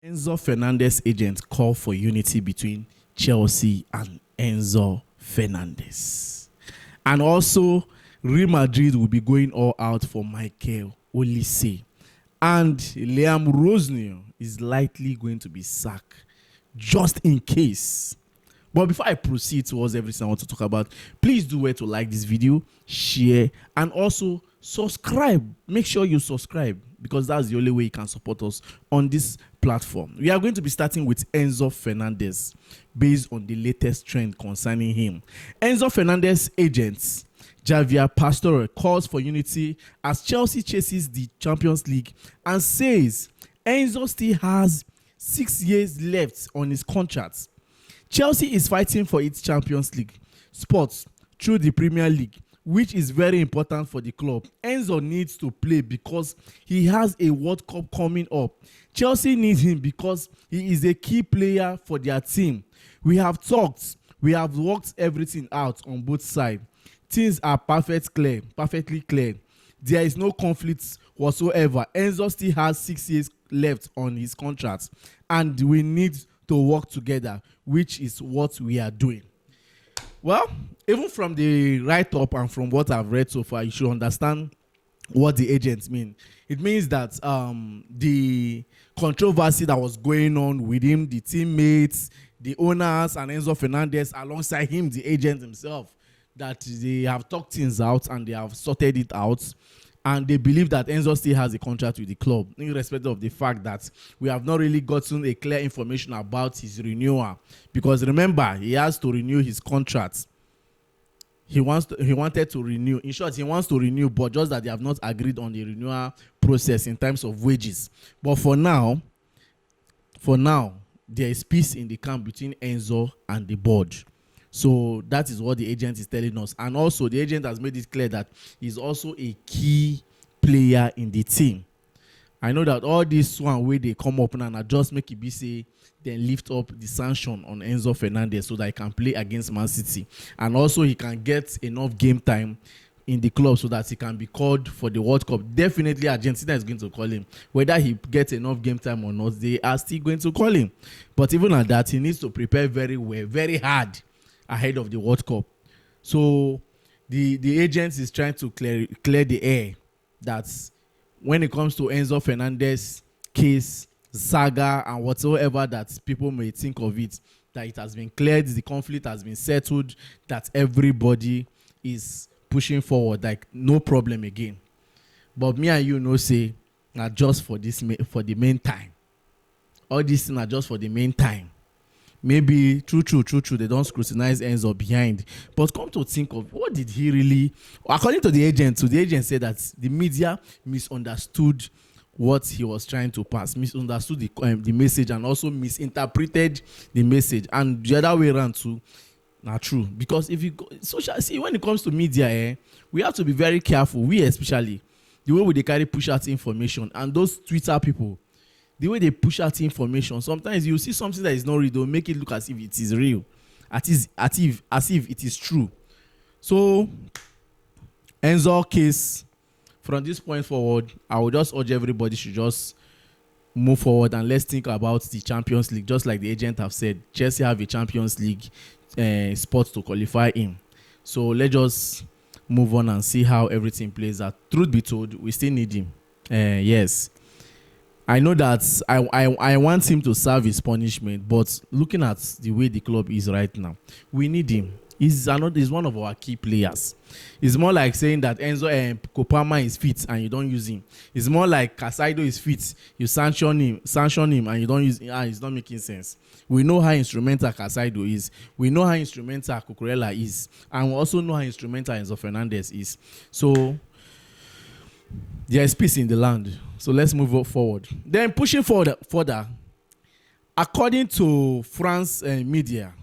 Enzo Fernandez agent call for unity between Chelsea and Enzo Fernandez. And also, Real Madrid will be going all out for Michael Olise. And Liam Rosnier is likely going to be sacked just in case. But before I proceed towards everything I want to talk about, please do well to like this video, share, and also subscribe. Make sure you subscribe because that's the only way you can support us on this platform. We are going to be starting with Enzo Fernandez based on the latest trend concerning him. Enzo Fernandez agents Javier Pastore calls for unity as Chelsea chases the Champions League and says Enzo still has 6 years left on his contract. Chelsea is fighting for its Champions League spots through the Premier League, which is very important for the club. Enzo needs to play because he has a World Cup coming up. Chelsea needs him because he is a key player for their team. We have talked, we have worked everything out on both sides. Things are perfectly clear. There is no conflict whatsoever. Enzo still has 6 years left on his contract, and we need to work together, which is what we are doing. Well, even from the write-up and from what I've read so far, you should understand what the agents mean. It means that the controversy that was going on with him, the teammates, the owners, and Enzo Fernandez, alongside him, the agent himself, that they have talked things out and they have sorted it out. And they believe that Enzo still has a contract with the club, irrespective of the fact that we have not really gotten a clear information about his renewal. Because remember, he has to renew his contract. He wanted to renew. In short, he wants to renew, but just that they have not agreed on the renewal process in terms of wages. But for now, there is peace in the camp between Enzo and the board. So that is what the agent is telling us. And also the agent has made it clear that he's also a key player in the team. I know that all this one way they come up and just make it be say, then lift up the sanction on Enzo Fernandez so that he can play against Man City. And also he can get enough game time in the club so that he can be called for the World Cup. Definitely Argentina is going to call him. Whether he gets enough game time or not, they are still going to call him. But even at that, he needs to prepare very well, very hard ahead of the World Cup. So the agent is trying to clear the air that when it comes to Enzo Fernandez case, saga, and whatsoever that people may think of it, that it has been cleared, the conflict has been settled, that everybody is pushing forward, like no problem again. But me and you know say, not just for the main time. All these things are just for the main time. Maybe true, they don't scrutinize Enzo behind. But come to think of, what did he really, according to the agent, said that the media misunderstood what he was trying to pass, misunderstood the message, and also misinterpreted the message. And the other way around too, not true. Because if you go see, when it comes to media, we have to be very careful. We especially, the way they carry push out information, and those Twitter people, the way they push out information, sometimes you see something that is not real, they'll make it look as if it is real, as if it is true. So, Enzo case, from this point forward, I would just urge everybody should just move forward and let's think about the Champions League. Just like the agent have said, Chelsea have a Champions League spot to qualify in. So let's just move on and see how everything plays out. Truth be told, we still need him. Yes. I know that I want him to serve his punishment, but looking at the way the club is right now, we need him. He's one of our key players. It's more like saying that Enzo Kopama is fit and you don't use him. It's more like Casado is fit, you sanction him and you don't use him. It's not making sense. We know how instrumental Casado is. We know how instrumental Cucurella is. And we also know how instrumental Enzo Fernandez is. So there is peace in the land. So let's move forward. Then pushing further, according to France media,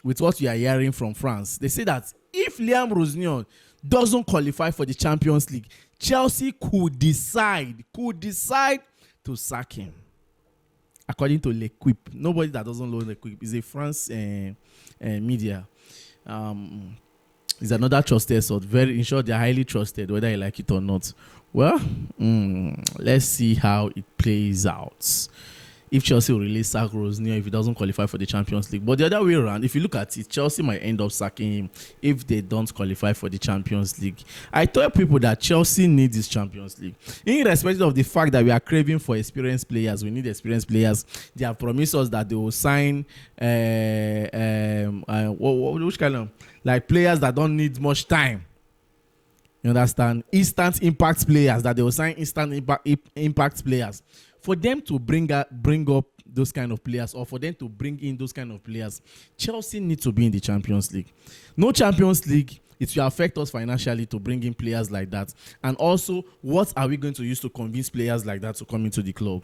with what we are hearing from France, they say that if Liam Rosnier doesn't qualify for the Champions League, Chelsea could decide to sack him. According to L'Equipe, nobody that doesn't know L'Equipe is a France media. Is another trusted source. Very, in short, they're highly trusted, whether you like it or not. Well, let's see how it plays out. if Chelsea will really sack Rosenior if he doesn't qualify for the Champions League. But the other way around, if you look at it, Chelsea might end up sacking him if they don't qualify for the Champions League. I tell people that Chelsea needs this Champions League. Irrespective of the fact that we are craving for experienced players, we need experienced players. They have promised us that they will sign which kind of like players that don't need much time. You understand? Instant impact players, that they will sign instant impact players. For them to bring up those kind of players, or for them to bring in those kind of players, Chelsea need to be in the Champions League. No Champions League, it will affect us financially to bring in players like that. And also, what are we going to use to convince players like that to come into the club?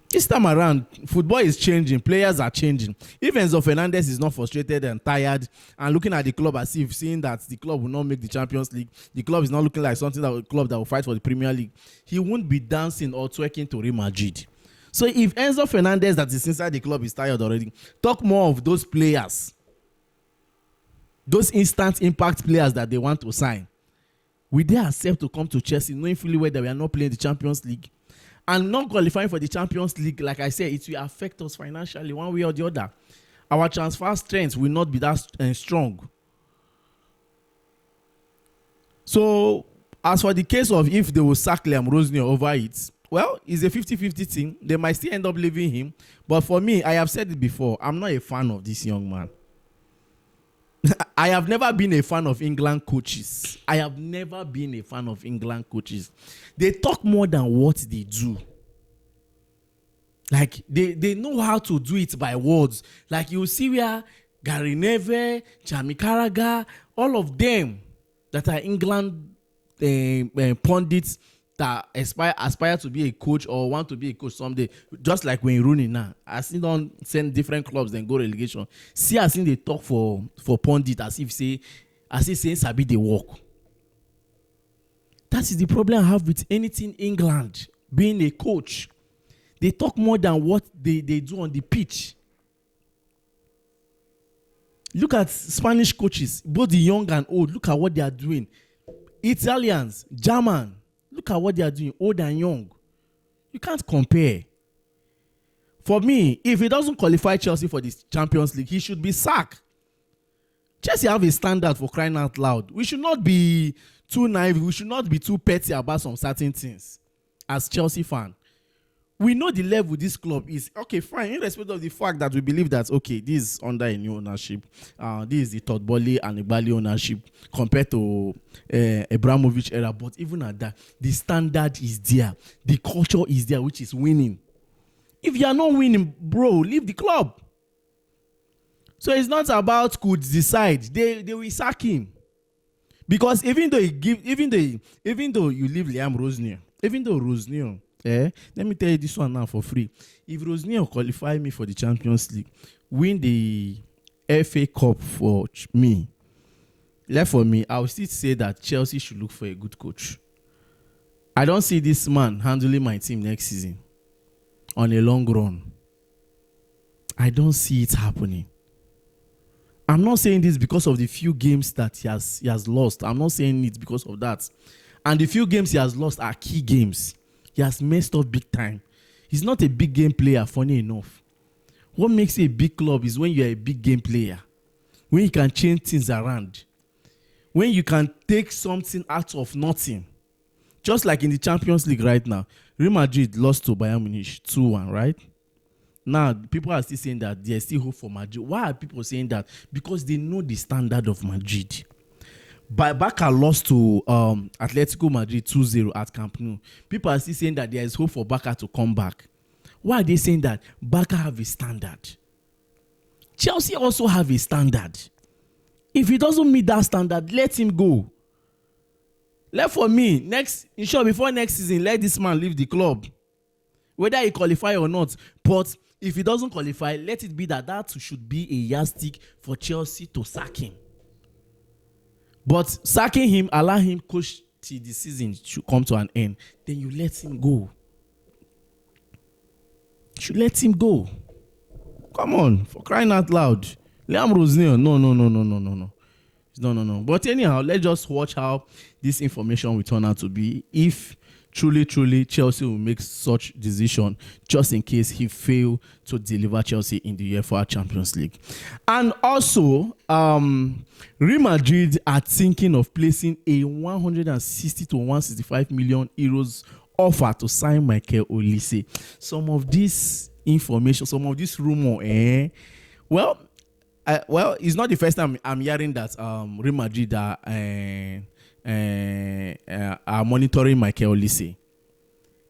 This time around, football is changing. Players are changing. If Enzo Fernandez is not frustrated and tired and looking at the club as if seeing that the club will not make the Champions League, the club is not looking like something that club that will fight for the Premier League, he won't be dancing or twerking to Real Madrid. So if Enzo Fernandez that is inside the club is tired already, talk more of those players, those instant impact players that they want to sign. Will they accept to come to Chelsea knowing fully well that we are not playing the Champions League? And not qualifying for the Champions League, like I said, it will affect us financially one way or the other. Our transfer strength will not be that strong. So, as for the case of if they will sack Liam Rosenior over it, well, it's a 50-50 thing. They might still end up leaving him. But for me, I have said it before, I'm not a fan of this young man. I have never been a fan of England coaches. They talk more than what they do. Like, they know how to do it by words. Like, you see where Gary Neville, Jamie Carragher, all of them that are England pundits that aspire to be a coach or want to be a coach someday, just like Wayne Rooney now. I see them send different clubs then go relegation. See, I see they talk for pundit as if saying Sabi they work. That is the problem I have with anything England being a coach. They talk more than what they do on the pitch. Look at Spanish coaches, both the young and old. Look at what they are doing. Italians, German. Look at what they are doing, old and young. You can't compare. For me, if he doesn't qualify Chelsea for the Champions League, he should be sacked. Chelsea have a standard, for crying out loud. We should not be too naive. We should not be too petty about some certain things. As Chelsea fan, we know the level this club is. Okay, fine. In respect of the fact that we believe that, okay, this is under a new ownership. This is the Todd Boehly and Igbali ownership compared to Abramovich era. But even at that, the standard is there. The culture is there, which is winning. If you are not winning, bro, leave the club. So it's not about could decide. They will sack him. Because even though you leave Liam Rosenior, even though Rosenior, let me tell you this one now for free. If Rosenior qualify me for the Champions League, win the FA Cup for me, left for me, I will still say that Chelsea should look for a good coach. I don't see this man handling my team next season on a long run. I don't see it happening. I'm not saying this because of the few games that he has lost. I'm not saying it because of that. And the few games he has lost are key games. He has messed up big time. He's not a big game player, funny enough. What makes you a big club is when you're a big game player. When you can change things around. When you can take something out of nothing. Just like in the Champions League right now. Real Madrid lost to Bayern Munich 2-1, right? Now, people are still saying that there's still hope for Madrid. Why are people saying that? Because they know the standard of Madrid. Barca lost to Atletico Madrid 2-0 at Camp Nou. People are still saying that there is hope for Barca to come back. Why are they saying that? Barca have a standard. Chelsea also have a standard. If he doesn't meet that standard, let him go. For me, before next season, let this man leave the club. Whether he qualify or not. But if he doesn't qualify, let it be that should be a yardstick for Chelsea to sack him. But sacking him, allow him coach till the season should come to an end. Then you let him go. You should let him go. Come on, for crying out loud. Liam Rosenior, no. No. But anyhow, let's just watch how this information will turn out to be. If truly, Chelsea will make such decision just in case he fail to deliver Chelsea in the UEFA Champions League. And also, Real Madrid are thinking of placing a 160 to 165 million euros offer to sign Michael Olise. Some of this information, some of this rumor, well, it's not the first time I'm hearing that Real Madrid are monitoring Michael Olise.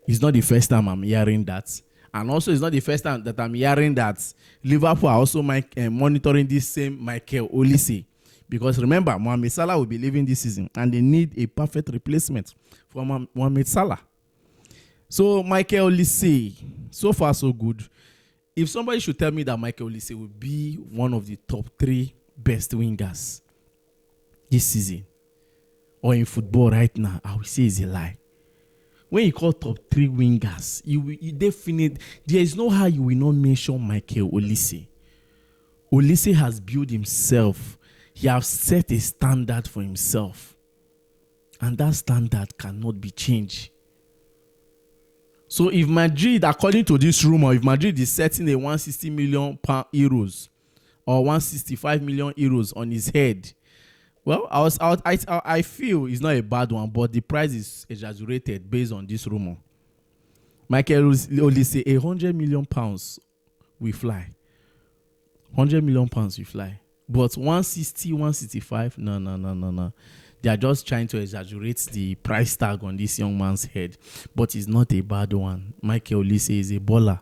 It's not the first time I'm hearing that. And also, it's not the first time that I'm hearing that Liverpool are also monitoring this same Michael Olise. Because remember, Mohamed Salah will be leaving this season, and they need a perfect replacement for Mohamed Salah. So, Michael Olise, so far so good. If somebody should tell me that Michael Olise will be one of the top 3 best wingers this season or in football right now, I will say it's a lie. When you call top 3 wingers, you definitely, there is no how you will not mention Michael Olise. Olise has built himself. He has set a standard for himself. And that standard cannot be changed. So if Madrid, according to this rumor, if Madrid is setting a 160 million euros or 165 million euros on his head, well, I feel it's not a bad one, but the price is exaggerated based on this rumor. Michael Olise, 100 million pounds will fly. 100 million pounds will fly. But 160, 165, no. They are just trying to exaggerate the price tag on this young man's head. But it's not a bad one. Michael Olise is a baller.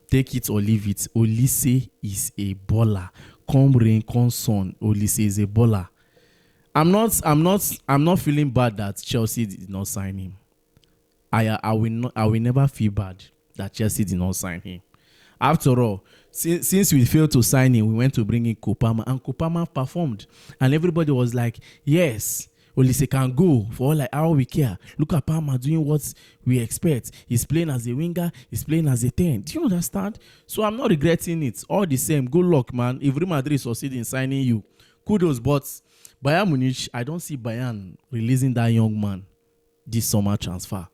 Take it or leave it. Olise is a baller. Come rain, come sun. Olise is a baller. I'm not feeling bad that Chelsea did not sign him. I will never feel bad that Chelsea did not sign him. After all, since we failed to sign him, we went to bring in Kopama, and Kopama performed. And everybody was like, yes, Olise can go for all we care. Look at Palmer doing what we expect. He's playing as a winger. He's playing as a 10. Do you understand? So I'm not regretting it. All the same, good luck, man. If Real Madrid succeed in signing you, kudos. But Bayern Munich, I don't see Bayern releasing that young man this summer transfer.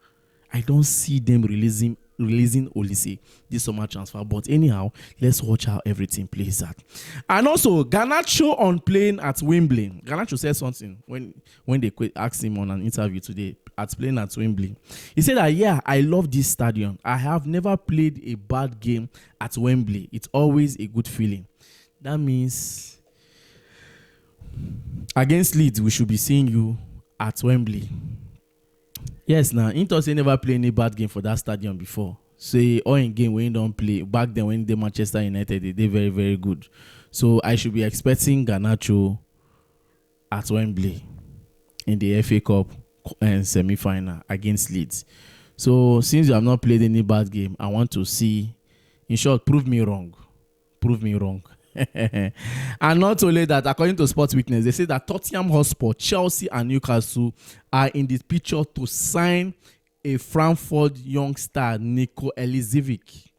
I don't see them releasing Olise this summer transfer. But anyhow, let's watch how everything plays out. And also, Garnacho on playing at Wembley. Garnacho said something when they asked him on an interview today at playing at Wembley. He said that, yeah, I love this stadium. I have never played a bad game at Wembley. It's always a good feeling. That means against Leeds, we should be seeing you at Wembley. Yes, now Inter say never play any bad game for that stadium before. Say all in game when you don't play back then when they Manchester United they did very very good. So I should be expecting Garnacho at Wembley in the FA Cup and semi-final against Leeds. So since you have not played any bad game, I want to see, in short, prove me wrong. And not only that, according to Sports Witness, they say that Tottenham Hotspur, Chelsea, and Newcastle are in this picture to sign a Frankfurt young star, Nico Elzivic.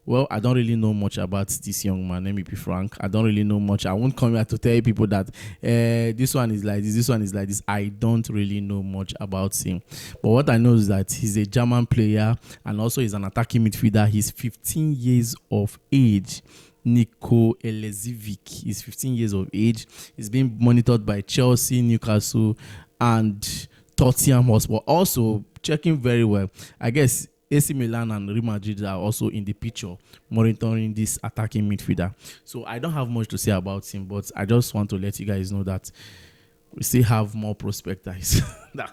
Well, I don't really know much about this young man. Let me be frank. I don't really know much. I won't come here to tell people that this one is like this one is like this. I don't really know much about him. But what I know is that he's a German player and also he's an attacking midfielder. He's 15 years of age. Nico Elzivic is 15 years of age. He's being monitored by Chelsea, Newcastle, and Tottenham Hotspur. Also, checking very well. I guess AC Milan and Real Madrid are also in the picture monitoring this attacking midfielder. So I don't have much to say about him, but I just want to let you guys know that we still have more prospects that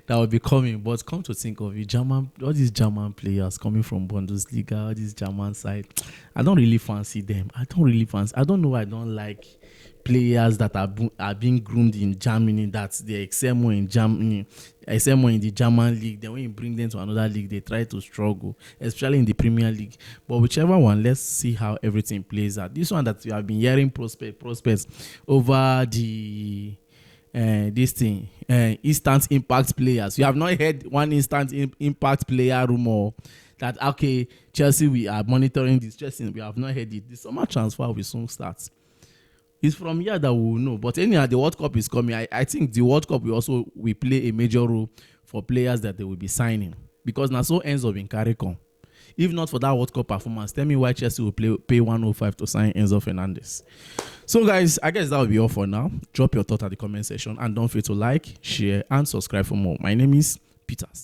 will be coming. But come to think of it, all these German players coming from Bundesliga, all these German side, I don't really fancy them. I don't know why I don't like players that are being groomed in Germany, that they excel more in Germany, excel more in the German league. Then when you bring them to another league, they try to struggle, especially in the Premier League. But whichever one, let's see how everything plays out. This one that we have been hearing prospects over the instant impact players. You have not heard one instant impact player rumor that, okay, Chelsea, we are monitoring this. Chelsea, we have not heard it. The summer transfer will soon start. It's from here that we will know. But anyhow, the World Cup is coming. I think the World Cup will play a major role for players that they will be signing. Because now so Enzo been carry come. If not for that World Cup performance, tell me why Chelsea will pay 105 to sign Enzo Fernandez. So guys, I guess that will be all for now. Drop your thought at the comment section and don't forget to like, share and subscribe for more. My name is Peters.